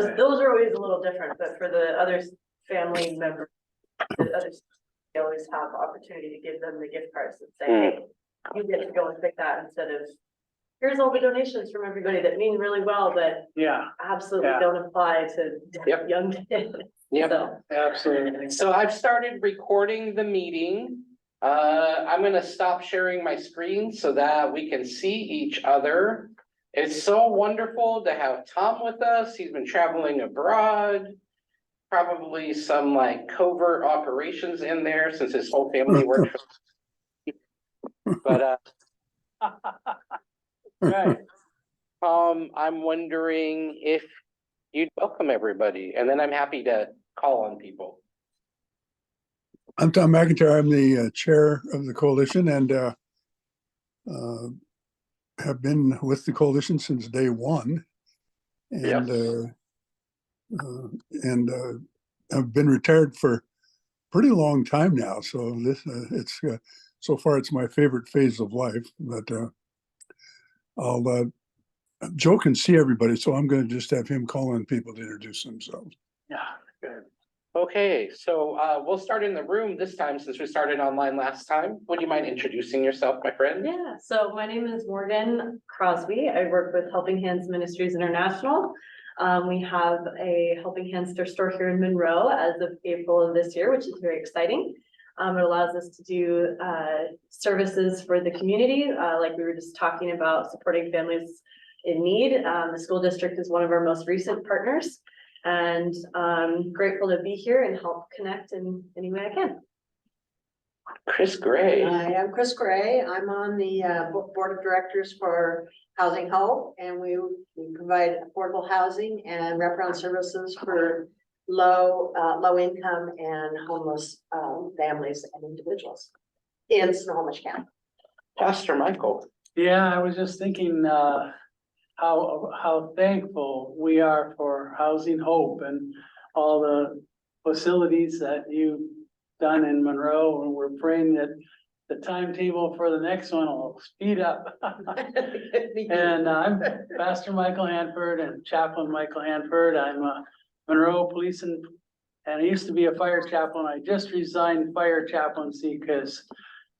Those are always a little different, but for the other family members, the others, they always have opportunity to give them the gift cards and say, hey, you get to go and pick that instead of, here's all the donations from everybody that mean really well, but absolutely don't apply to young kids. So. Absolutely. So I've started recording the meeting. I'm going to stop sharing my screen so that we can see each other. It's so wonderful to have Tom with us. He's been traveling abroad. Probably some like covert operations in there since his whole family works. But Right. I'm wondering if you'd welcome everybody, and then I'm happy to call on people. I'm Tom McIntyre. I'm the chair of the coalition and have been with the coalition since day one. And I've been retired for a pretty long time now. So this it's so far it's my favorite phase of life. But Joe can see everybody, so I'm going to just have him call on people to introduce themselves. Yeah, good. Okay, so we'll start in the room this time since we started online last time. Would you mind introducing yourself, my friend? Yeah, so my name is Morgan Crosby. I work with Helping Hands Ministries International. We have a Helping Hands thrift store here in Monroe as of April of this year, which is very exciting. It allows us to do services for the community, like we were just talking about, supporting families in need. The school district is one of our most recent partners, and I'm grateful to be here and help connect in any way I can. Chris Gray. I am Chris Gray. I'm on the board of directors for Housing Hope, and we provide affordable housing and wraparound services for low income and homeless families and individuals in Snohomish County. Pastor Michael. Yeah, I was just thinking how thankful we are for Housing Hope and all the facilities that you've done in Monroe, and we're praying that the timetable for the next one will speed up. And I'm Pastor Michael Hanford and Chaplain Michael Hanford. I'm a Monroe Police and I used to be a fire chaplain. I just resigned fire chaplaincy because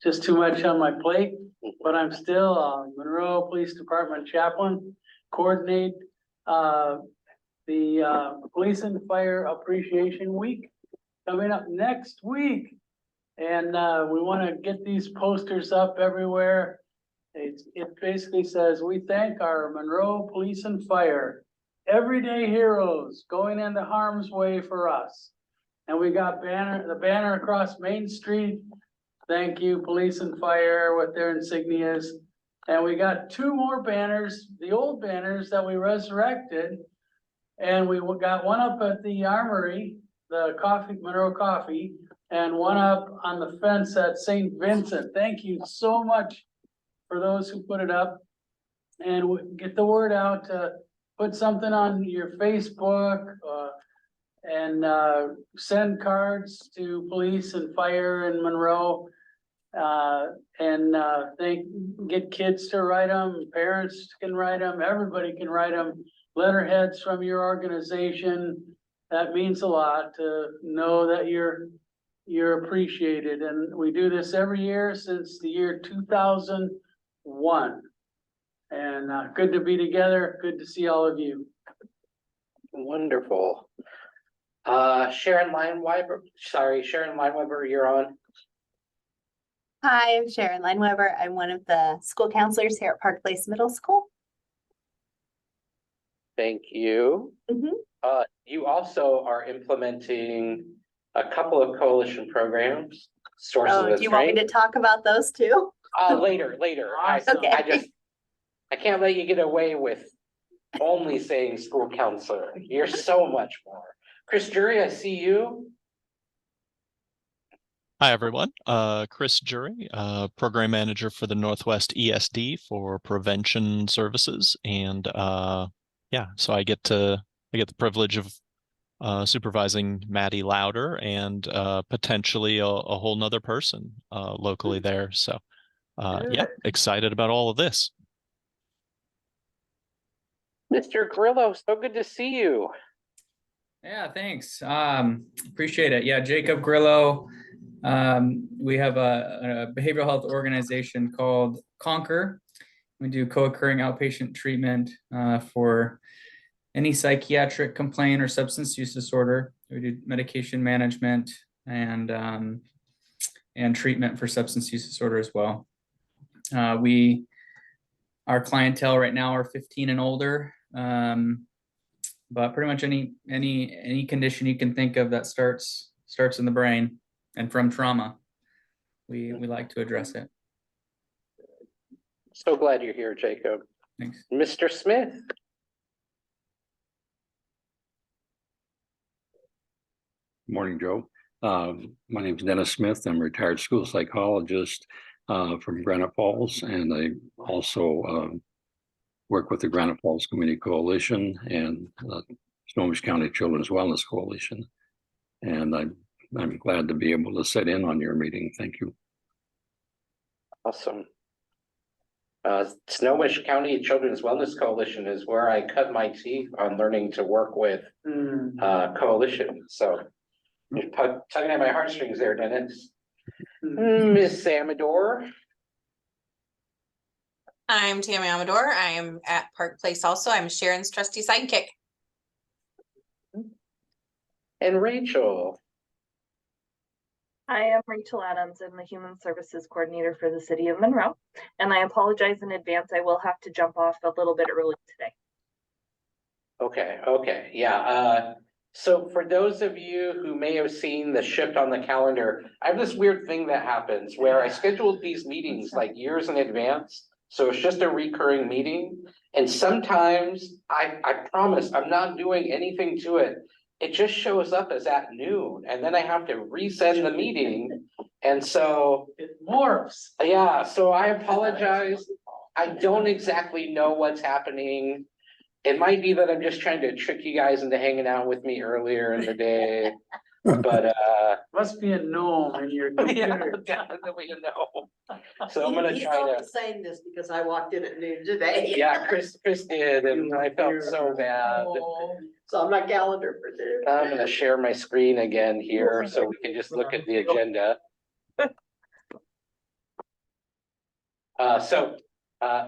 just too much on my plate, but I'm still a Monroe Police Department chaplain, coordinate the Police and Fire Appreciation Week coming up next week. And we want to get these posters up everywhere. It basically says, we thank our Monroe Police and Fire, everyday heroes going into harm's way for us. And we got the banner across Main Street. Thank you, Police and Fire, with their insignias. And we got two more banners, the old banners that we resurrected. And we got one up at the Armory, the Monroe Coffee, and one up on the fence at St. Vincent. Thank you so much for those who put it up. And get the word out, put something on your Facebook, and send cards to police and fire in Monroe. Get kids to write them, parents can write them, everybody can write them. Letterheads from your organization. That means a lot to know that you're appreciated. And we do this every year since the year 2001. And good to be together. Good to see all of you. Wonderful. Sharon Lineweber, you're on. Hi, I'm Sharon Lineweber. I'm one of the school counselors here at Park Place Middle School. Thank you. You also are implementing a couple of coalition programs. Sources of do you want me to talk about those too? Later. Okay. I can't let you get away with only saying school counselor. You're so much more. Chris Jury, I see you. Hi, everyone. Chris Jury, program manager for the Northwest ESD for prevention services. And so I get the privilege of supervising Maddie Louder and potentially a whole nother person locally there. So excited about all of this. Mr. Grillo, so good to see you. Yeah, thanks. Appreciate it. Yeah, Jacob Grillo. We have a behavioral health organization called Conquer. We do co-occurring outpatient treatment for any psychiatric complaint or substance use disorder. We do medication management and treatment for substance use disorder as well. Our clientele right now are 15 and older. But pretty much any condition you can think of that starts in the brain and from trauma, we like to address it. So glad you're here, Jacob. Thanks. Mr. Smith. Morning, Joe. My name is Dennis Smith. I'm a retired school psychologist from Granite Falls, and I also work with the Granite Falls Community Coalition and Snohomish County Children's Wellness Coalition. And I'm glad to be able to sit in on your meeting. Thank you. Awesome. Snohomish County Children's Wellness Coalition is where I cut my teeth on learning to work with coalition. So you're tugging at my heartstrings there, Dennis. Miss Amador. I'm Tammy Amador. I am at Park Place also. I'm Sharon's trusty sidekick. And Rachel. I am Rachel Adams. I'm the Human Services Coordinator for the City of Monroe, and I apologize in advance. I will have to jump off a little bit early today. Okay, yeah. So for those of you who may have seen the shift on the calendar, I have this weird thing that happens where I scheduled these meetings like years in advance. So it's just a recurring meeting. And sometimes I promise I'm not doing anything to it. It just shows up as at noon, and then I have to resend the meeting. And so It morphs. yeah, so I apologize. I don't exactly know what's happening. It might be that I'm just trying to trick you guys into hanging out with me earlier in the day. But Must be a gnome in your yeah, computer. definitely no. So I'm gonna He's try only to. saying this because I walked in at noon today. Yeah, Chris did, and I felt so bad. So I'm not calendar for this. I'm gonna share my screen again here so we can just look at the agenda.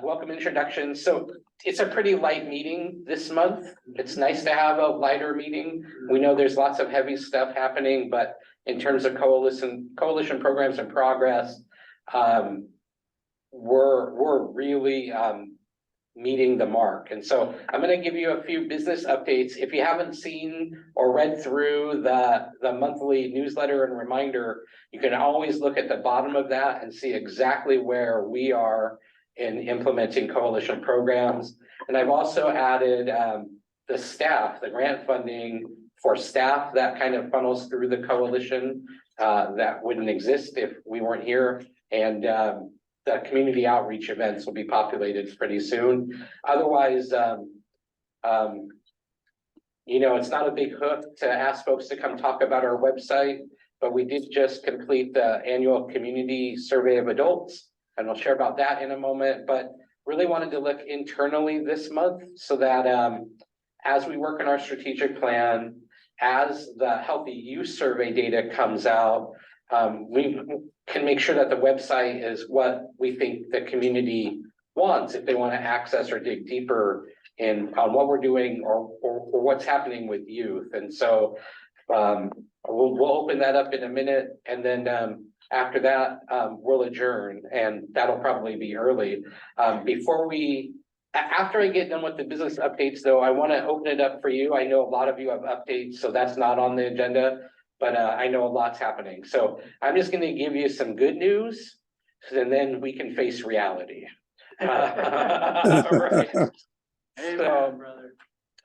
Welcome introduction. So it's a pretty light meeting this month. It's nice to have a lighter meeting. We know there's lots of heavy stuff happening, but in terms of coalition programs in progress, we're really meeting the mark. And so I'm going to give you a few business updates. If you haven't seen or read through the monthly newsletter and reminder, you can always look at the bottom of that and see exactly where we are in implementing coalition programs. And I've also added the staff, the grant funding for staff that kind of funnels through the coalition that wouldn't exist if we weren't here. And the community outreach events will be populated pretty soon. Otherwise, it's not a big hook to ask folks to come talk about our website, but we did just complete the annual community survey of adults, and I'll share about that in a moment, but really wanted to look internally this month so that as we work on our strategic plan, as the healthy use survey data comes out, we can make sure that the website is what we think the community wants if they want to access or dig deeper on what we're doing or what's happening with youth. And so we'll open that up in a minute, and then after that we'll adjourn, and that'll probably be early. After I get done with the business updates though, I want to open it up for you. I know a lot of you have updates, so that's not on the agenda. But I know a lot's happening. So I'm just going to give you some good news, and then we can face reality. Right. Amen, brother.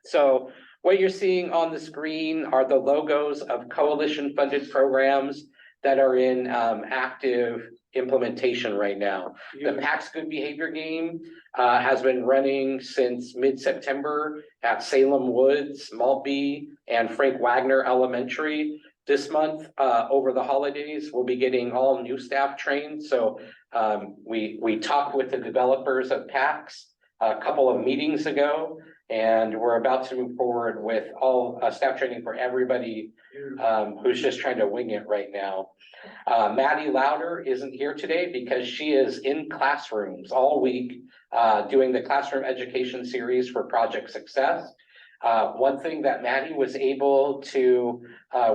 So what you're seeing on the screen are the logos of coalition funded programs that are in active implementation right now. The PACS Good Behavior Game has been running since mid-September at Salem Woods, Maltby, and Frank Wagner Elementary. This month, over the holidays, we'll be getting all new staff trained. So we talked with the developers of PACS a couple of meetings ago, And we're about to move forward with all staff training for everybody who's just trying to wing it right now. Maddie Louder isn't here today because she is in classrooms all week doing the classroom education series for Project Success. One thing that Maddie was able to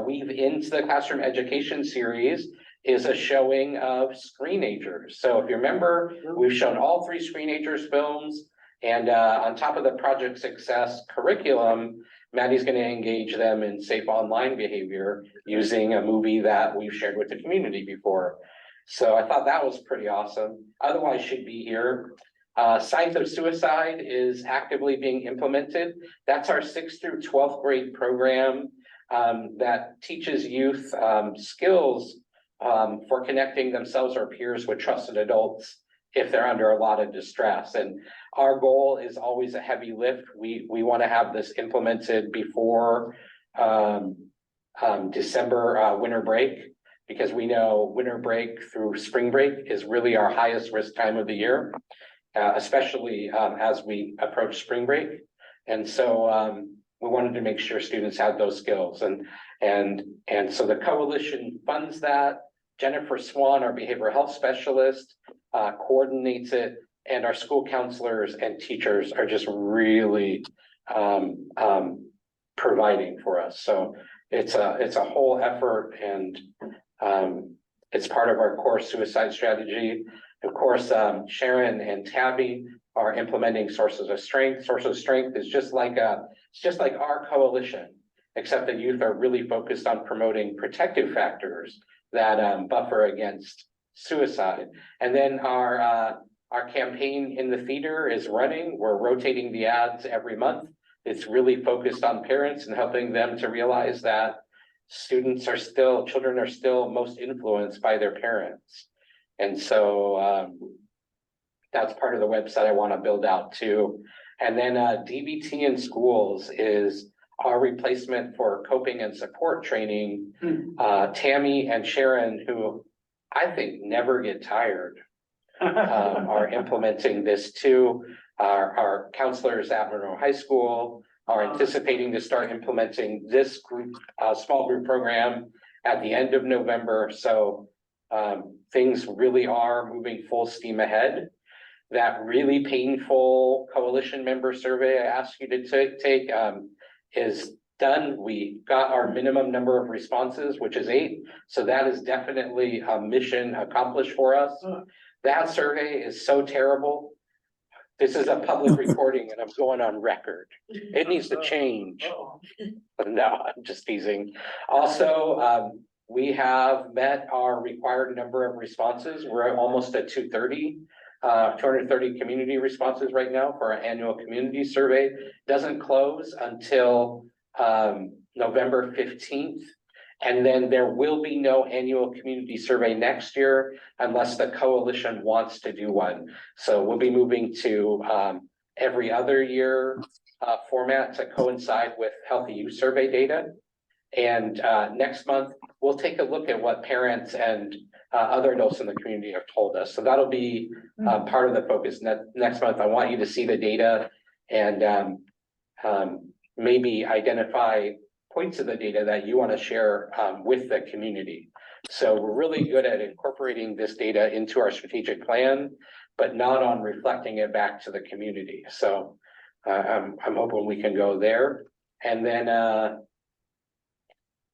weave into the classroom education series is a showing of Screenagers. So if you remember, we've shown all 3 Screenagers films, and on top of the Project Success curriculum, Maddie's going to engage them in safe online behavior using a movie that we've shared with the community before. So I thought that was pretty awesome. Otherwise, she'd be here. Signs of Suicide is actively being implemented. That's our 6th through 12th grade program that teaches youth skills for connecting themselves or peers with trusted adults if they're under a lot of distress. And our goal is always a heavy lift. We want to have this implemented before December winter break, because we know winter break through spring break is really our highest risk time of the year, especially as we approach spring break. And so we wanted to make sure students had those skills. And so the coalition funds that. Jennifer Swan, our behavioral health specialist, coordinates it, and our school counselors and teachers are just really providing for us. So it's a whole effort, and it's part of our core suicide strategy. Of course, Sharon and Tabby are implementing sources of strength. Sources of strength is just like our coalition, except that youth are really focused on promoting protective factors that buffer against suicide. And then our campaign in the theater is running. We're rotating the ads every month. It's really focused on parents and helping them to realize that children are still most influenced by their parents. And so that's part of the website I want to build out too. And then DBT in schools is our replacement for coping and support training. Tammy and Sharon, who I think never get tired, are implementing this too. Our counselors at Monroe High School are anticipating to start implementing this group, small group program at the end of November. So things really are moving full steam ahead. That really painful coalition member survey I asked you to take is done. We got our minimum number of responses, which is 8. So that is definitely a mission accomplished for us. That survey is so terrible. This is a public recording and I'm going on record. It needs to change. No, I'm just teasing. Also, we have met our required number of responses. We're almost at 230 community responses right now for our annual community survey. Doesn't close until November 15th. And then there will be no annual community survey next year unless the coalition wants to do one. So we'll be moving to every other year format to coincide with healthy youth survey data. And next month, we'll take a look at what parents and other adults in the community have told us. So that'll be part of the focus next month. I want you to see the data and maybe identify points of the data that you want to share with the community. So we're really good at incorporating this data into our strategic plan, but not on reflecting it back to the community. So I'm hoping we can go there. And then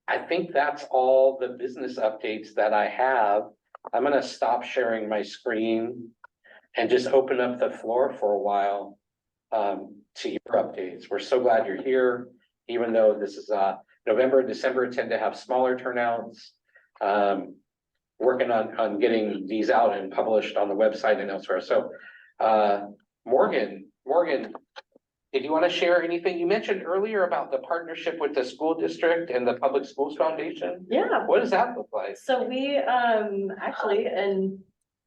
I think that's all the business updates that I have. I'm going to stop sharing my screen and just open up the floor for a while to your updates. We're so glad you're here, even though this is November and December tend to have smaller turnouts. Working on getting these out and published on the website and elsewhere. So Morgan, did you want to share anything? You mentioned earlier about the partnership with the school district and the Public Schools Foundation. Yeah. What does that look like? So we actually, and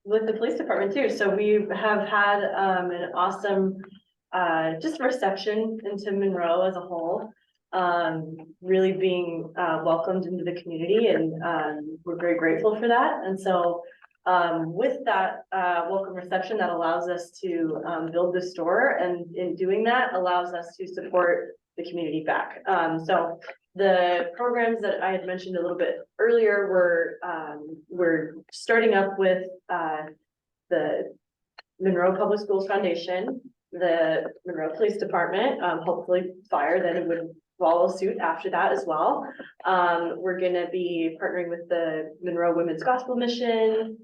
with the police department too, so we have had an awesome just reception into Monroe as a whole, really being welcomed into the community, and we're very grateful for that. And so With that welcome reception, that allows us to build the store, and in doing that allows us to support the community back. So the programs that I had mentioned a little bit earlier we're starting up with the Monroe Public Schools Foundation, the Monroe Police Department, hopefully fire, then it would follow suit after that as well. We're gonna be partnering with the Monroe Women's Gospel Mission.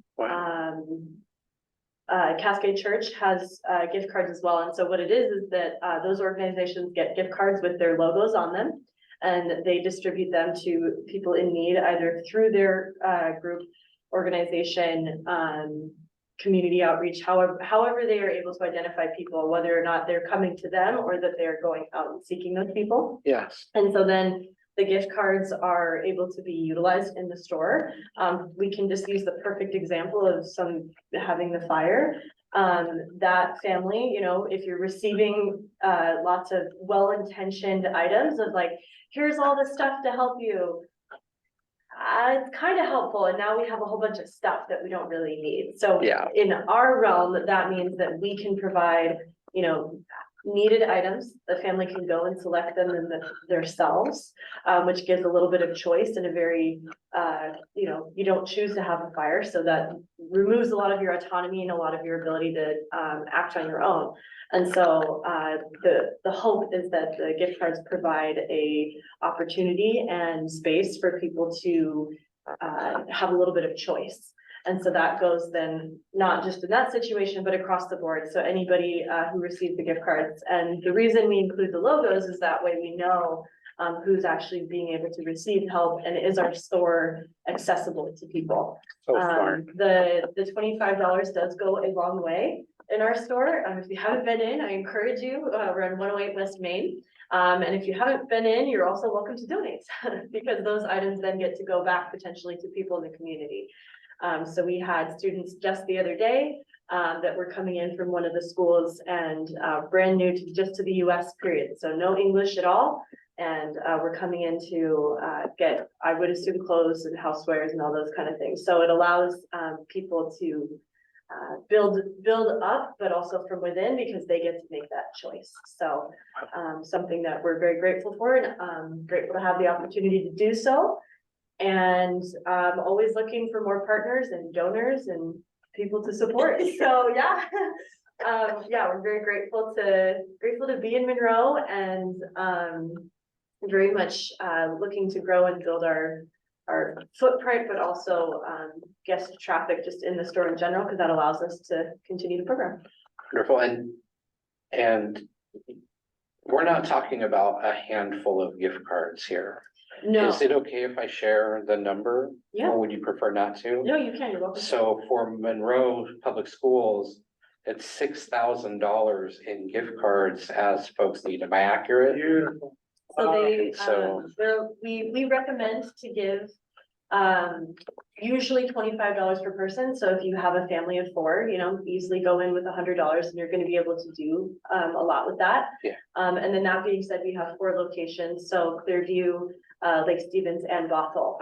Cascade Church has gift cards as well. And so what it is that those organizations get gift cards with their logos on them, and they distribute them to people in need, either through their group, organization, community outreach, however they are able to identify people, whether or not they're coming to them or that they're going out and seeking those people. Yes. And so then the gift cards are able to be utilized in the store. We can just use the perfect example of having the fire. That family, you know, if you're receiving lots of well-intentioned items of like, here's all the stuff to help you. It's kind of helpful, and now we have a whole bunch of stuff that we don't really need. So Yeah. in our realm, that means that we can provide, you know, needed items. The family can go and select them themselves, which gives a little bit of choice and a very, you know, you don't choose to have a fire, so that removes a lot of your autonomy and a lot of your ability to act on your own. And so the hope is that the gift cards provide a opportunity and space for people to have a little bit of choice. And so that goes then not just in that situation, but across the board. So anybody who receives the gift cards, and the reason we include the logos is that way we know who's actually being able to receive help, and is our store accessible to people. So smart. The $25 does go a long way in our store. If you haven't been in, I encourage you. We're on 108 West Main. And if you haven't been in, you're also welcome to donate because those items then get to go back potentially to people in the community. So we had students just the other day that were coming in from one of the schools, and brand new to the US period. So no English at all. And we're coming in to get, I would assume, clothes and housewares and all those kind of things. So it allows people to build up, but also from within, because they get to make that choice. So something that we're very grateful for, and grateful to have the opportunity to do so. And always looking for more partners and donors and people to support. So yeah, yeah, we're very grateful to be in Monroe, and very much looking to grow and build our footprint, but also guest traffic just in the store in general, because that allows us to continue the program. Wonderful. And we're not talking about a handful of gift cards here. No. Is it okay if I share the number? Yeah. Or would you prefer not to? No, you can, you're welcome. So for Monroe Public Schools, it's $6,000 in gift cards as folks need. Am I accurate? Beautiful. So we recommend to give usually $25 per person. So if you have a family of 4, you know, easily go in with $100 and you're going to be able to do a lot with that. Yeah. And then that being said, we have 4 locations. So Clearview, Lake Stevens, and Bothell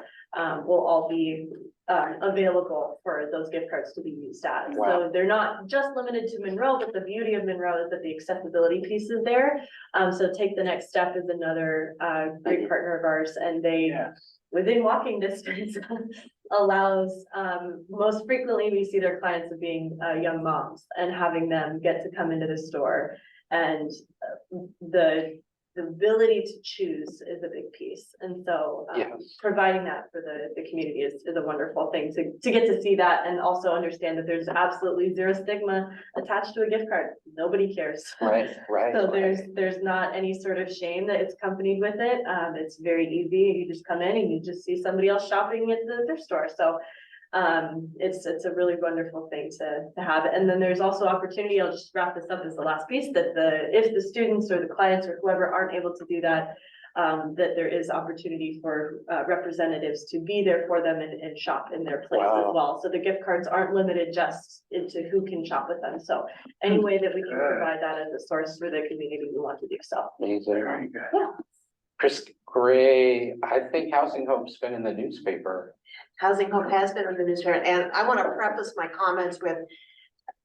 will all be available for those gift cards to be used at. Wow. So they're not just limited to Monroe, but the beauty of Monroe is that the accessibility piece is there. So Take the Next Step is another great partner of ours, and they, within walking distance, allows, most frequently we see their clients as being young moms, and having them get to come into the store, and the ability to choose is a big piece. And so providing that for the community is a wonderful thing to get to see that, and also understand that there's absolutely zero stigma attached to a gift card. Nobody cares. Right. So there's not any sort of shame that it's accompanied with it. It's very easy. You just come in and you just see somebody else shopping at the thrift store. So it's a really wonderful thing to have. And then there's also opportunity, I'll just wrap this up as the last piece, that if the students or the clients or whoever aren't able to do that, that there is opportunity for representatives to be there for them and shop in their place as well. So the gift cards aren't limited just into who can shop with them. So any way that we can provide that as a source for the community, we want to do so. Amazing. Very good. Yeah. Chris Gray, I think Housing Hope's been in the newspaper. Housing Hope has been in the newspaper, and I want to preface my comments with,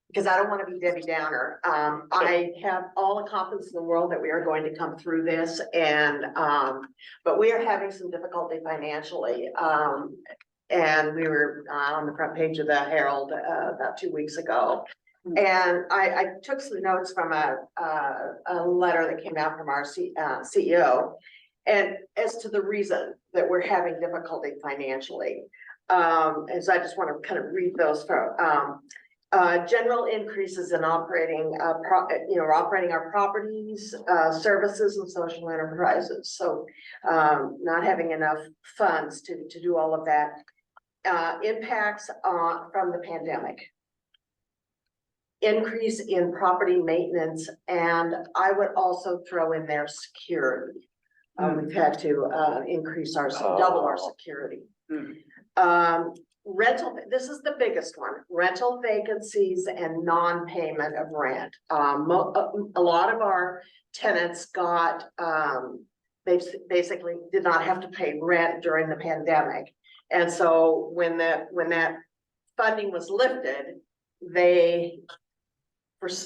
because I don't want to be Debbie Downer. I have all the confidence in the world that we are going to come through this, and but we are having some difficulty financially. And we were on the front page of the Herald about 2 weeks ago. And I took some notes from a letter that came out from our CEO. And as to the reason that we're having difficulty financially. And so I just want to kind of read those from general increases in operating, operating our properties, services and social enterprises. So not having enough funds to do all of that. Impacts from the pandemic. Increase in property maintenance, and I would also throw in there security. We've had to increase our, double our security. Rental, this is the biggest one, rental vacancies and non-payment of rent. A lot of our tenants got, they basically did not have to pay rent during the pandemic. And so when that funding was lifted, they,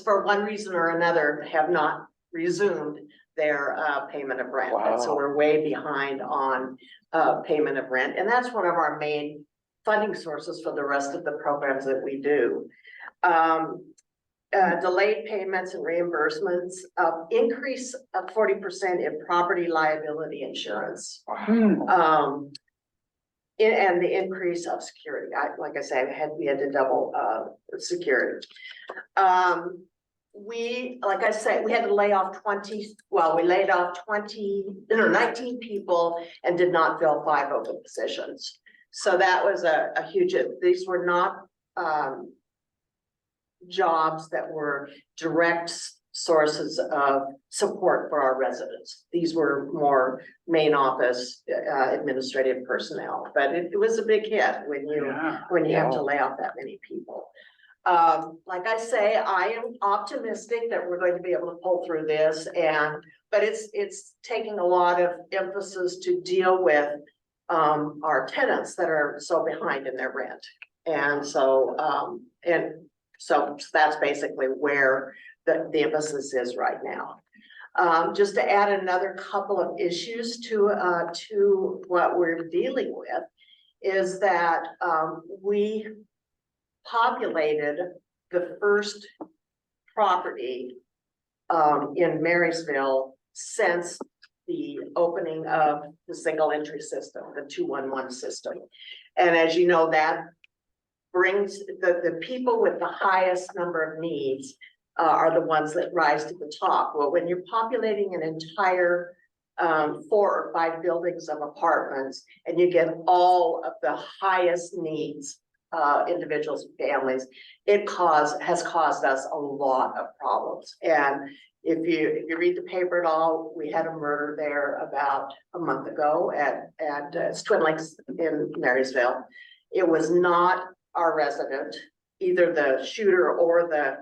for one reason or another, have not resumed their payment of rent. Wow. And so we're way behind on payment of rent. And that's one of our main funding sources for the rest of the programs that we do. Delayed payments and reimbursements, increase of 40% in property liability insurance. And the increase of security. Like I said, we had to double security. Like I said, we had to lay off 19 people and did not fill 5 open positions. So that was a huge, these were not jobs that were direct sources of support for our residents. These were more main office administrative personnel, but it was a big hit when you have to lay off that many people. Like I say, I am optimistic that we're going to be able to pull through this, but it's taking a lot of emphasis to deal with our tenants that are so behind in their rent. And so that's basically where the emphasis is right now. Just to add another couple of issues to what we're dealing with is that we populated the first property in Marysville since the opening of the single entry system, the 211 system. And as you know, that brings the people with the highest number of needs are the ones that rise to the top. Well, when you're populating an entire 4 or 5 buildings of apartments and you get all of the highest needs individuals and families, has caused us a lot of problems. And if you read the paper at all, we had a murder there about a month ago at Twin Lakes in Marysville. It was not our resident, either the shooter or the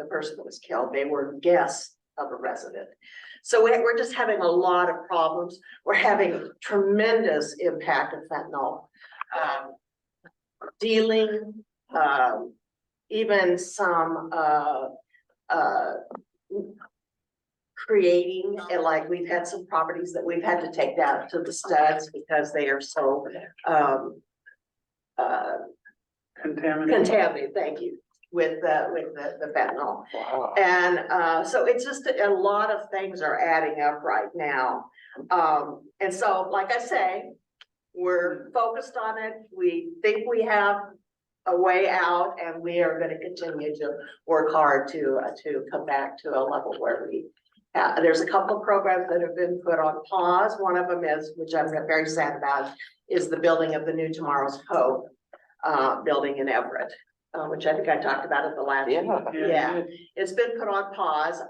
person that was killed. They were guests of a resident. So we're just having a lot of problems. We're having tremendous impact of fentanyl. Dealing, even some creating, and like we've had some properties that we've had to take down to the studs because they are so contaminated, thank you, with the fentanyl. Wow. And so it's just a lot of things are adding up right now. And so, like I say, we're focused on it. We think we have a way out, and we are going to continue to work hard to come back to a level where we there's a couple of programs that have been put on pause. One of them is, which I'm very sad about, is the building of the new Tomorrow's Hope building in Everett, which I think I talked about at the last meeting. Yeah, it's been put on pause.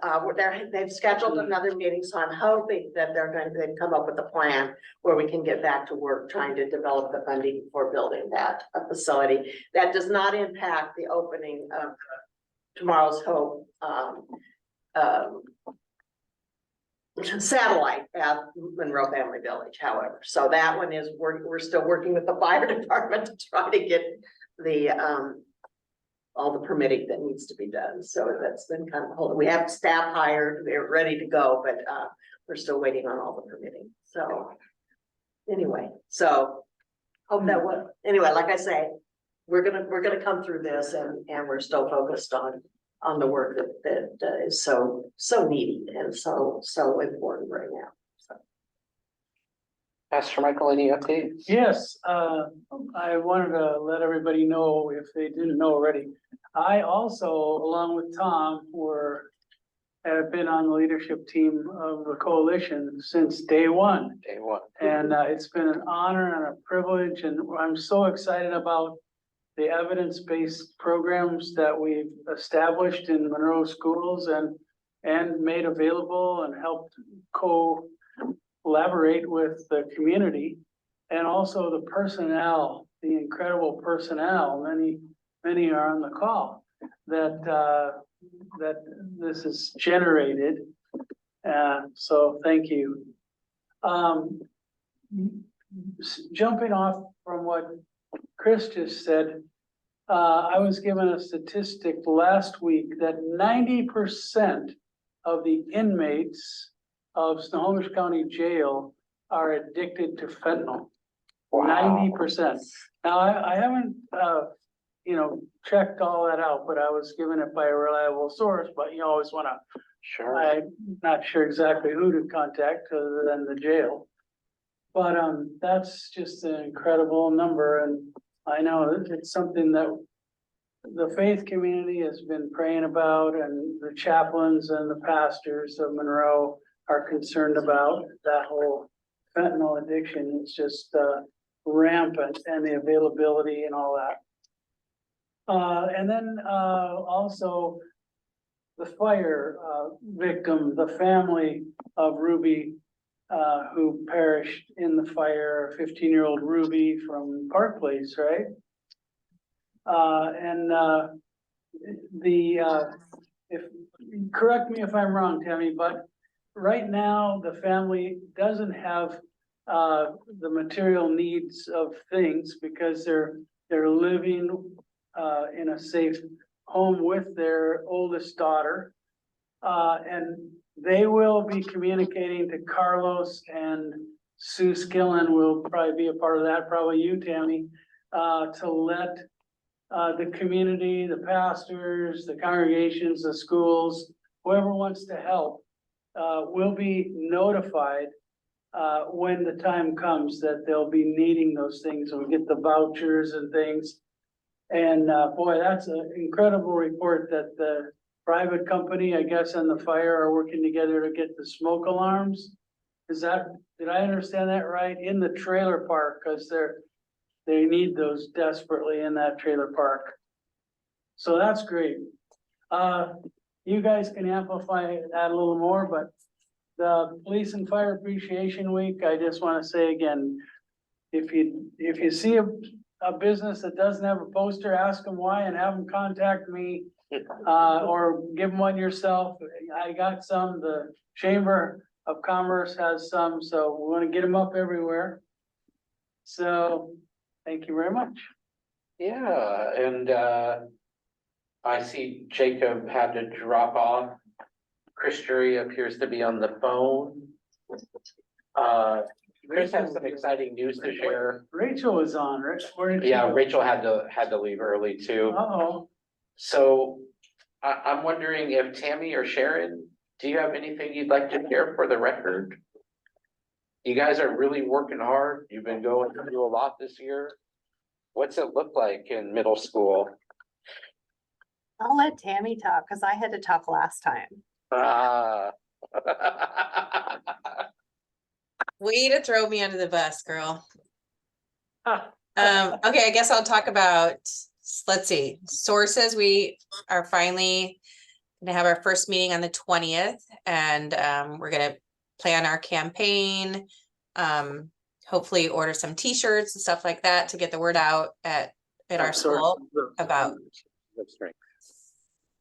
They've scheduled another meeting, so I'm hoping that they're going to come up with a plan where we can get back to work trying to develop the funding for building that facility. That does not impact the opening of satellite at Monroe Family Village, however. So that one is, we're still working with the fire department to try to get the, all the permitting that needs to be done. So that's been kind of holding. We have staff hired, they're ready to go, but we're still waiting on all the permitting. So anyway, so hope that will, anyway, like I say, we're gonna come through this and we're still focused on the work that is so needed and so important right now. So. Pastor Michael, any updates? Yes, I wanted to let everybody know if they didn't know already. I also, along with Tom, have been on the leadership team of the coalition since day one. Day one. And it's been an honor and a privilege, and I'm so excited about the evidence-based programs that we've established in Monroe schools and made available and helped collaborate with the community. And also the personnel, the incredible personnel, many are on the call, that this is generated. So thank you. Jumping off from what Chris just said, I was given a statistic last week that 90% of the inmates of Snohomish County Jail are addicted to fentanyl. Wow. 90%. Now, I haven't, checked all that out, but I was given it by a reliable source, but you always want to, Sure. I'm not sure exactly who to contact other than the jail. But that's just an incredible number, and I know it's something that the faith community has been praying about, and the chaplains and the pastors of Monroe are concerned about. That whole fentanyl addiction is just rampant, and the availability and all that. And then also the fire victim, the family of Ruby, who perished in the fire, 15-year-old Ruby from Park Place, right? Correct me if I'm wrong, Tammy, but right now the family doesn't have the material needs of things because they're living in a safe home with their oldest daughter. And they will be communicating to Carlos, and Sue Skillen will probably be a part of that, probably you, Tammy, to let the community, the pastors, the congregations, the schools, whoever wants to help, will be notified when the time comes that they'll be needing those things, and we get the vouchers and things. And boy, that's an incredible report that the private company, I guess, and the fire are working together to get the smoke alarms. Did I understand that right? In the trailer park, because they need those desperately in that trailer park. So that's great. You guys can amplify that a little more, but the Police and Fire Appreciation Week, I just want to say again, if you see a business that doesn't have a poster, ask them why and have them contact me, or give them one yourself. I got some, the Chamber of Commerce has some, so we want to get them up everywhere. So thank you very much. Yeah, and I see Jacob had to drop off. Chris Jury appears to be on the phone. Chris has some exciting news to share. Rachel is on, right? Yeah, Rachel had to leave early too. Uh-oh. So I'm wondering if Tammy or Sharon, do you have anything you'd like to share for the record? You guys are really working hard. You've been going through a lot this year. What's it look like in middle school? I'll let Tammy talk because I had to talk last time. Way to throw me under the bus, girl. Okay, I guess I'll talk about, let's see, sources. We are finally gonna have our first meeting on the 20th, and we're gonna plan our campaign. Hopefully order some t-shirts and stuff like that to get the word out at our school about.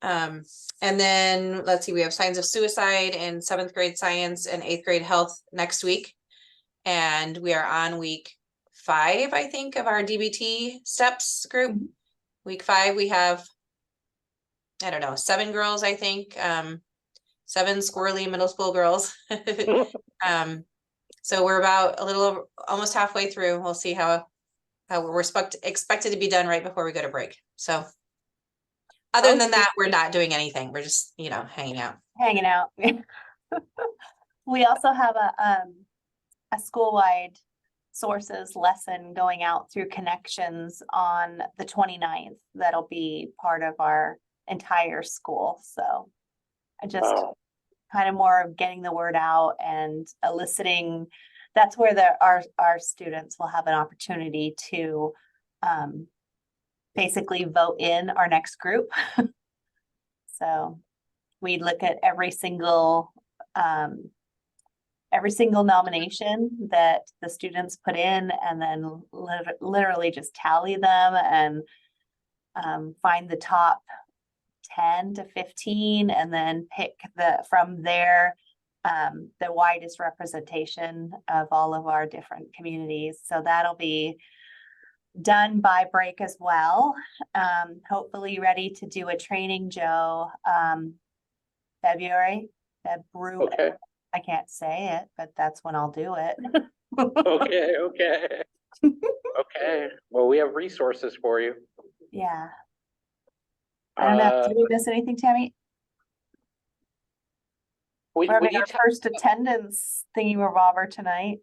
And then, let's see, we have signs of suicide in 7th grade science and 8th grade health next week. And we are on week 5, I think, of our DBT steps group. Week 5, we have, I don't know, 7 girls, I think, 7 squirrely middle school girls. So we're about a little over, almost halfway through. We'll see how we're expected to be done right before we go to break. So other than that, we're not doing anything. We're just, you know, hanging out. Hanging out. We also have a school-wide sources lesson going out through Connections on the 29th. That'll be part of our entire school. So I just kind of more of getting the word out and eliciting. That's where our students will have an opportunity to basically vote in our next group. So we look at every single nomination that the students put in, and then literally just tally them and find the top 10 to 15, and then pick from there the widest representation of all of our different communities. So that'll be done by break as well. Hopefully ready to do a training, Joe, February. Okay. I can't say it, but that's when I'll do it. Okay. Okay. Well, we have resources for you. Yeah. I don't know. Did we miss anything, Tammy? We're having our first attendance thingy-mabobber tonight.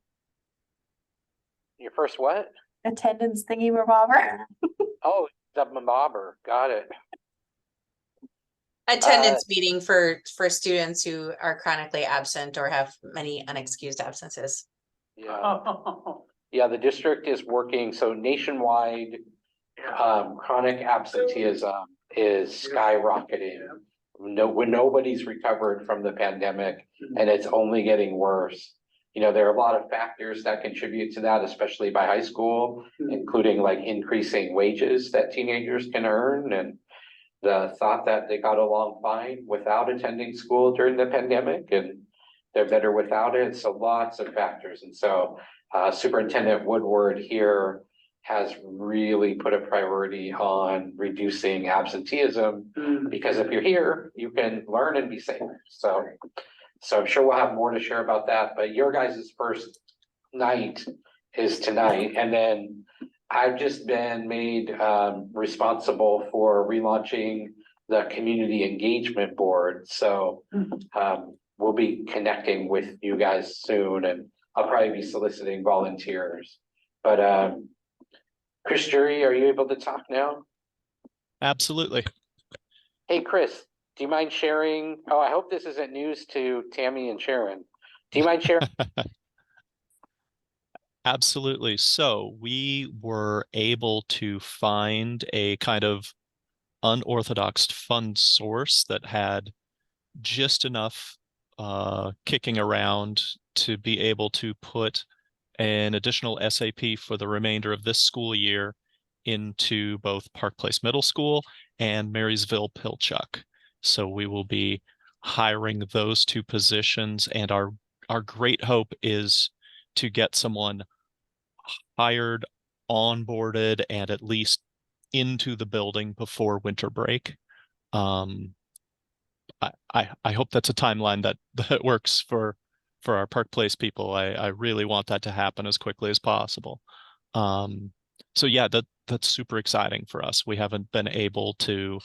Your first what? Attendance thingy-mabobber. Oh, the mabobber. Got it. Attendance meeting for students who are chronically absent or have many unexcused absences. Yeah. Yeah, the district is working, so nationwide, chronic absenteeism is skyrocketing. When nobody's recovered from the pandemic, and it's only getting worse. You know, there are a lot of factors that contribute to that, especially by high school, including like increasing wages that teenagers can earn, and the thought that they got along fine without attending school during the pandemic, and they're better without it. So lots of factors. And so Superintendent Woodward here has really put a priority on reducing absenteeism, because if you're here, you can learn and be safe. So I'm sure we'll have more to share about that, but your guys' first night is tonight. And then I've just been made responsible for relaunching the community engagement board. So we'll be connecting with you guys soon, and I'll probably be soliciting volunteers. But Chris Jury, are you able to talk now? Absolutely. Hey, Chris, do you mind sharing? Oh, I hope this isn't news to Tammy and Sharon. Do you mind sharing? Absolutely. So we were able to find a kind of unorthodox fund source that had just enough kicking around to be able to put an additional SAP for the remainder of this school year into both Park Place Middle School and Marysville Pilchuck. So we will be hiring those 2 positions, and our great hope is to get someone hired, onboarded, and at least into the building before winter break. I hope that's a timeline that works for our Park Place people. I really want that to happen as quickly as possible. So yeah, that's super exciting for us. We haven't been able to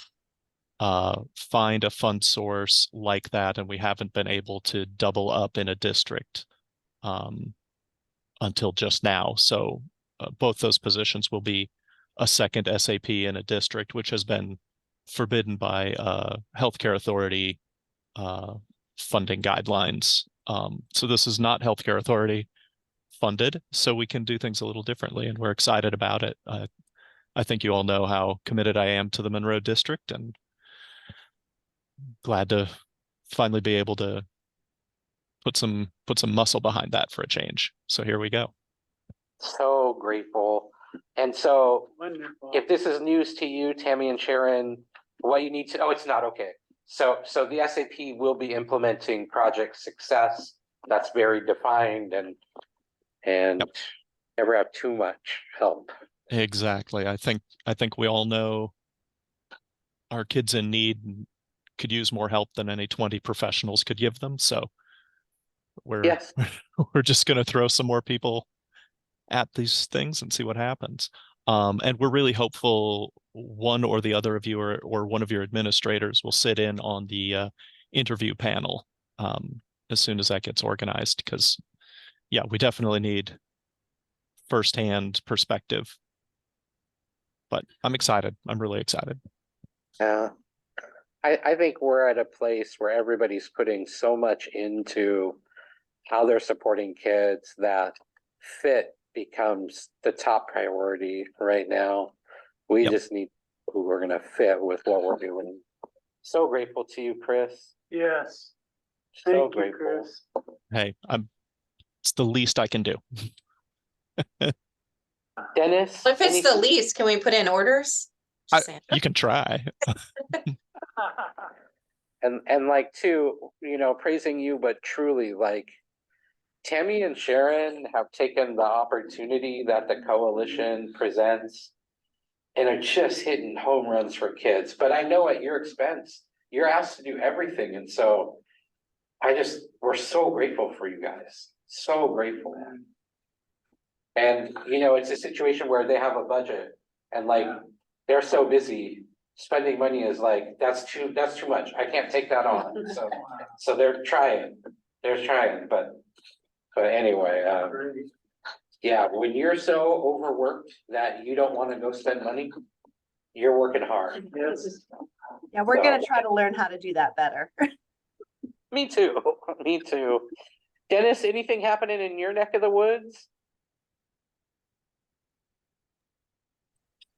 find a fund source like that, and we haven't been able to double up in a district until just now. So both those positions will be a second SAP in a district, which has been forbidden by healthcare authority funding guidelines. So this is not healthcare authority funded, so we can do things a little differently, and we're excited about it. I think you all know how committed I am to the Monroe district, and glad to finally be able to put some muscle behind that for a change. So here we go. So grateful. And so Wonderful. if this is news to you, Tammy and Sharon, what you need to, oh, it's not, okay. So the SAP will be implementing Project Success. That's very defined and never have too much help. Exactly. I think we all know our kids in need could use more help than any 20 professionals could give them. So Yes. we're just going to throw some more people at these things and see what happens. And we're really hopeful one or the other of you or one of your administrators will sit in on the interview panel as soon as that gets organized, because yeah, we definitely need firsthand perspective. But I'm excited. I'm really excited. Yeah. I think we're at a place where everybody's putting so much into how they're supporting kids that fit becomes the top priority right now. We just need people who are going to fit with what we're doing. So grateful to you, Chris. Yes. So Thank you, grateful. Chris. Hey, it's the least I can do. Dennis, If it's the least, can we put in orders? Just saying. You can try. and like too, praising you, but truly like Tammy and Sharon have taken the opportunity that the coalition presents and are just hitting home runs for kids. But I know at your expense, you're asked to do everything. And so we're so grateful for you guys. So grateful. And it's a situation where they have a budget and like they're so busy. Spending money is like, that's too much. I can't take that on. So they're trying, but anyway, yeah, when you're so overworked that you don't want to go spend money, you're working hard. Yes. Yeah, we're gonna try to learn how to do that better. Me too. Me too. Dennis, anything happening in your neck of the woods?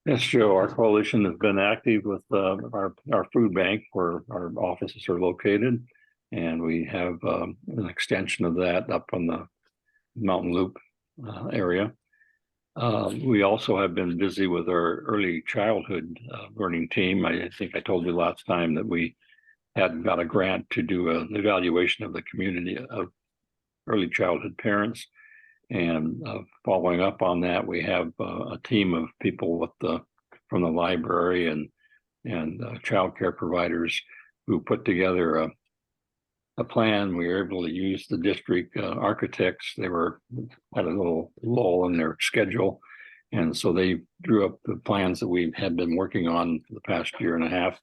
Yes, Joe, our coalition has been active with our food bank where our offices are located. And we have an extension of that up on the Mountain Loop area. We also have been busy with our early childhood learning team. I think I told you last time that we had got a grant to do an evaluation of the community of early childhood parents. And following up on that, we have a team of people from the library and childcare providers who put together a plan. We were able to use the district architects. They had a little lull in their schedule. And so they drew up the plans that we had been working on for the past year and a half.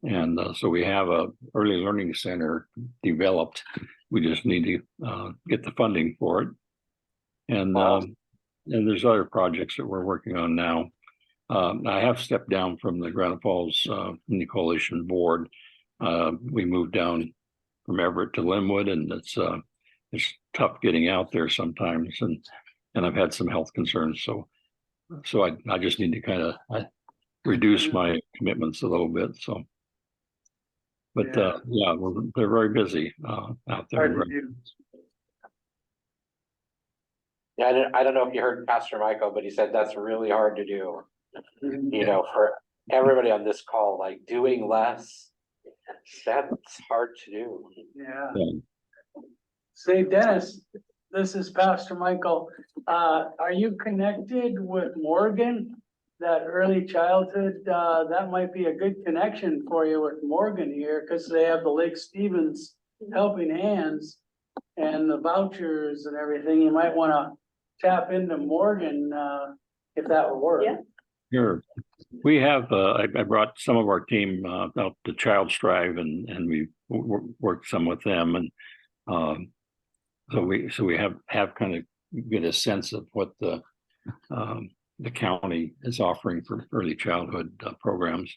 And so we have a early learning center developed. We just need to get the funding for it. And there's other projects that we're working on now. I have stepped down from the Granite Falls Community Coalition board. We moved down from Everett to Linwood, and it's tough getting out there sometimes, and I've had some health concerns, so I just need to kind of reduce my commitments a little bit. So, but yeah, they're very busy out there. Yeah, I don't know if you heard Pastor Michael, but he said that's really hard to do. For everybody on this call, like doing less, that's hard to do. Yeah. Say, Dennis, this is Pastor Michael. Are you connected with Morgan? That early childhood, that might be a good connection for you with Morgan here, because they have the Lake Stevens Helping Hands and the vouchers and everything. You might want to tap into Morgan if that would work. Yeah. Sure. We have, I brought some of our team out to Child Strive and we worked some with them. And so we have kind of get a sense of what the county is offering for early childhood programs.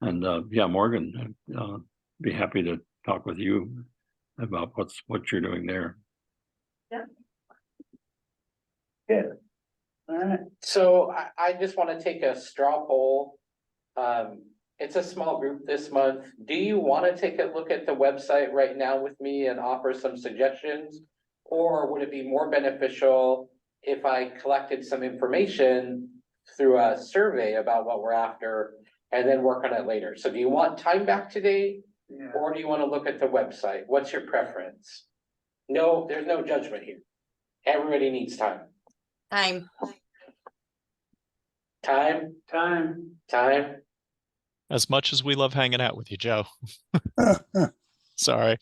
And yeah, Morgan, be happy to talk with you about what you're doing there. Yeah. Good. All right. So I just want to take a straw poll. It's a small group this month. Do you want to take a look at the website right now with me and offer some suggestions? Or would it be more beneficial if I collected some information through a survey about what we're after and then work on it later. So do you want time back today? Yeah. Or do you want to look at the website? What's your preference? No, there's no judgment here. Everybody needs time. I'm, Time, Time. time. As much as we love hanging out with you, Joe. Sorry.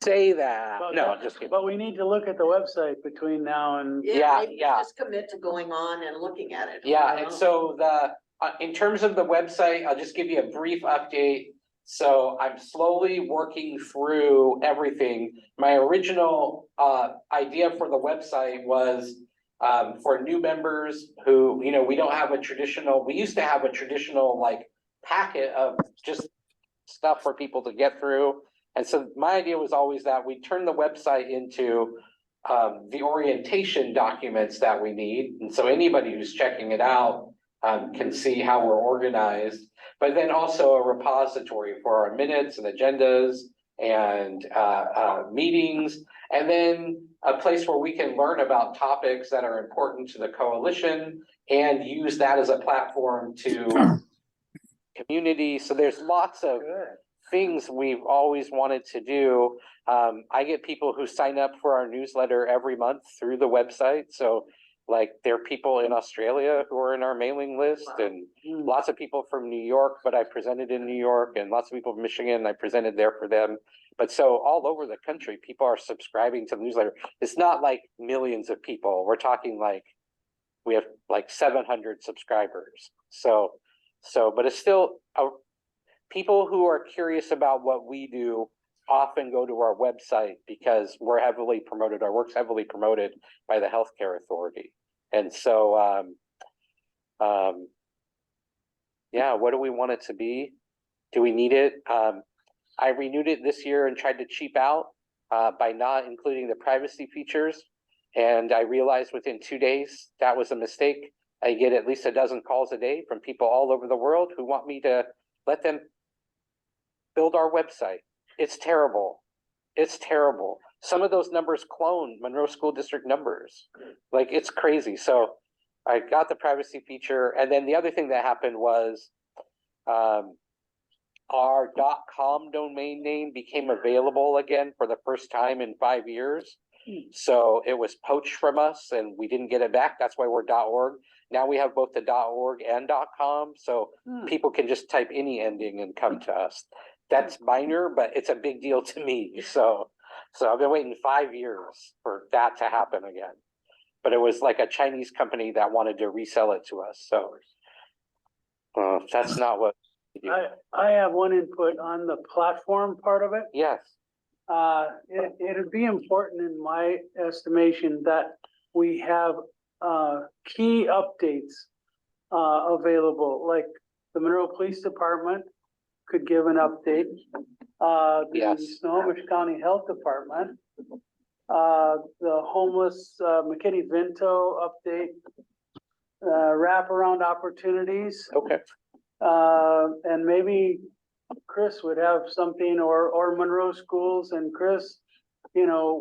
Say that. But No, that- just kidding. But we need to look at the website between now and. Yeah, maybe yeah. Just commit to going on and looking at it. Yeah, and so the, in terms of the website, I'll just give you a brief update. So I'm slowly working through everything. My original idea for the website was for new members who, you know, we don't have a traditional, we used to have a traditional like packet of just stuff for people to get through. And so my idea was always that we turn the website into the orientation documents that we need. And so anybody who's checking it out can see how we're organized, but then also a repository for our minutes and agendas and meetings, and then a place where we can learn about topics that are important to the coalition and use that as a platform to community. So there's lots of things we've always wanted to do. I get people who sign up for our newsletter every month through the website. So like there are people in Australia who are in our mailing list, and lots of people from New York, but I presented in New York, and lots of people from Michigan, I presented there for them. But so all over the country, people are subscribing to the newsletter. It's not like millions of people. We're talking like, we have like 700 subscribers. So, but it's still, people who are curious about what we do often go to our website because we're heavily promoted, our work's heavily promoted by the healthcare authority. And so, yeah, what do we want it to be? Do we need it? I renewed it this year and tried to cheap out by not including the privacy features. And I realized within 2 days that was a mistake. I get at least a dozen calls a day from people all over the world who want me to let them build our website. It's terrible. It's terrible. Some of those numbers clone Monroe School District numbers. Like, it's crazy. So I got the privacy feature. And then the other thing that happened was our .com domain name became available again for the first time in 5 years. So it was poached from us and we didn't get it back. That's why we're .org. Now we have both the .org and .com. So people can just type any ending and come to us. That's minor, but it's a big deal to me. So I've been waiting 5 years for that to happen again. But it was like a Chinese company that wanted to resell it to us. So that's not what we do. I have one input on the platform part of it. Yes. It'd be important in my estimation that we have key updates available, like the Monroe Police Department could give an update. Yes. The Snohomish County Health Department, the homeless McKinney-Vento update, wraparound opportunities. Okay. And maybe Chris would have something, or Monroe Schools, and Chris, you know,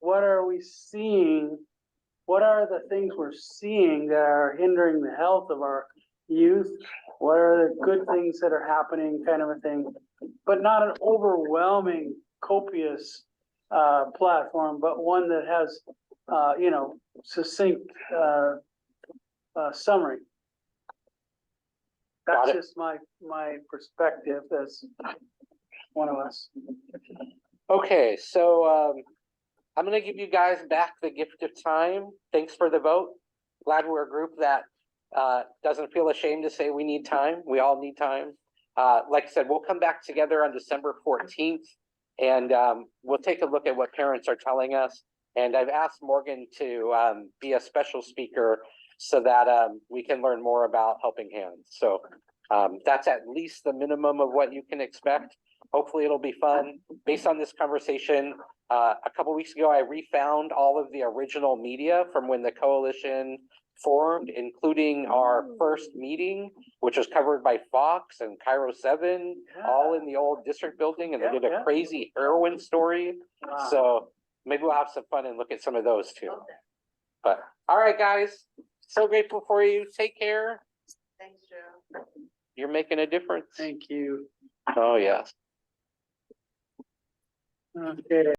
what are we seeing? What are the things we're seeing that are hindering the health of our youth? What are the good things that are happening, kind of a thing, but not an overwhelming, copious platform, but one that has, you know, succinct summary. That's just my perspective as one of us. Okay, so I'm gonna give you guys back the gift of time. Thanks for the vote. Glad we're a group that doesn't feel ashamed to say we need time. We all need time. Like I said, we'll come back together on December 14th and we'll take a look at what parents are telling us. And I've asked Morgan to be a special speaker so that we can learn more about Helping Hands. So that's at least the minimum of what you can expect. Hopefully it'll be fun. Based on this conversation, a couple weeks ago, I refound all of the original media from when the coalition formed, including our first meeting, which was covered by Fox and Cairo 7, all in the old district building, and they did a crazy heroin story. Wow. So maybe we'll have some fun and look at some of those too. But all right, guys, so grateful for you. Take care. Thanks, Joe. You're making a difference. Thank you. Oh, yes. Okay.